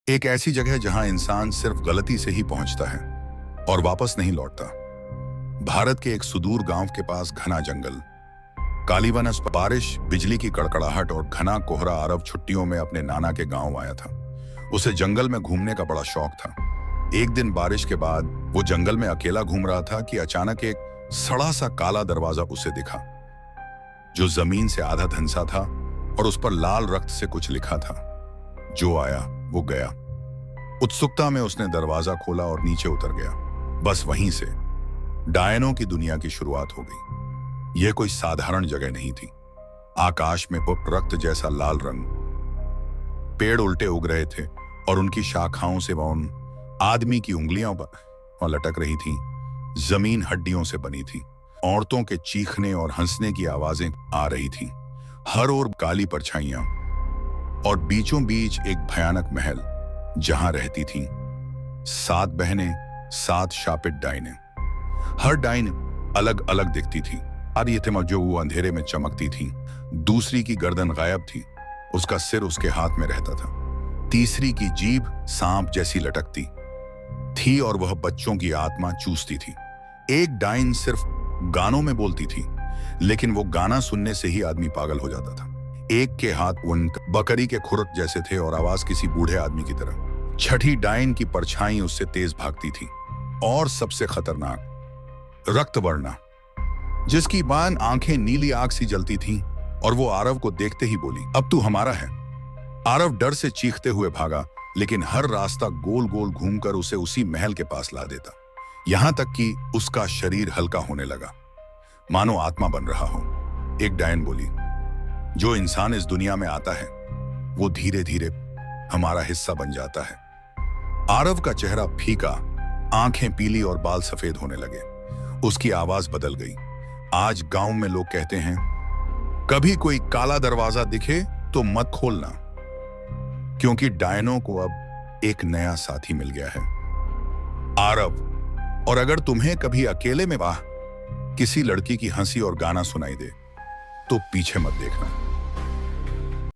एक ऐसी जगह जहां इंसान सिर्फ गलती से ही पहुंचता है और वापस नहीं लौटता। भारत के एक सुदूर गांव के पास घना जंगल, काली वनस्पति, बारिश, बिजली की कड़कड़ाहट और घना कोहरा। आरव छुट्टियों में अपने नाना के गांव आया था। उसे जंगल में घूमने का बड़ा शौक था। एक दिन बारिश के बाद वो जंगल में अकेला घूम रहा था कि अचानक एक सड़ा सा काला दरवाजा उसे दिखा, जो जमीन से आधा धंसा था और उस पर लाल रक्त से कुछ लिखा था। जो आया वो गया। उत्सुकता में उसने दरवाजा खोला और नीचे उतर गया। बस वहीं से डायनों की दुनिया की शुरुआत हो गई। यह कोई साधारण जगह नहीं थी। आकाश में रक्त जैसा लाल रंग, पेड़ उल्टे उग रहे थे और उनकी शाखाओं से वह आदमी की उंगलियों पर लटक रही थी। जमीन हड्डियों से बनी थी। औरतों के चीखने और हंसने की आवाजें आ रही थी। हर ओर काली परछाइयां और बीचों बीच एक भयानक महल, जहां रहती थीं 7 बहनें, 7 शापित डाइने। हर डाइन अलग अलग दिखती थी। ये थे जो वो अंधेरे में चमकती थी। दूसरी की गर्दन गायब थी, उसका सिर उसके हाथ में रहता था। तीसरी की जीभ सांप जैसी लटकती थी और वह बच्चों की आत्मा चूसती थी। एक डाइन सिर्फ गानों में बोलती थी, लेकिन वो गाना सुनने से ही आदमी पागल हो जाता था। एक के हाथ उन बकरी के खुरक जैसे थे और आवाज किसी बूढ़े आदमी की तरह। छठी डाइन की परछाई उससे तेज भागती थी। और सबसे खतरनाक रक्तवर्णा, जिसकी बान आंखें नीली आग सी जलती थीं, और वो आरव को देखते ही बोली, अब तू हमारा है। आरव डर से चीखते हुए भागा, लेकिन हर रास्ता गोल गोल घूमकर उसे उसी महल के पास ला देता। यहां तक कि उसका शरीर हल्का होने लगा, मानो आत्मा बन रहा हो। एक डायन बोली, जो इंसान इस दुनिया में आता है वो धीरे धीरे हमारा हिस्सा बन जाता है। आरव का चेहरा फीका, आंखें पीली और बाल सफेद होने लगे। उसकी आवाज बदल गई। आज गांव में लोग कहते हैं, कभी कोई काला दरवाजा दिखे तो मत खोलना, क्योंकि डायनों को अब एक नया साथी मिल गया है, आरव। और अगर तुम्हें कभी अकेले में किसी लड़की की हंसी और गाना सुनाई दे तो पीछे मत देखना।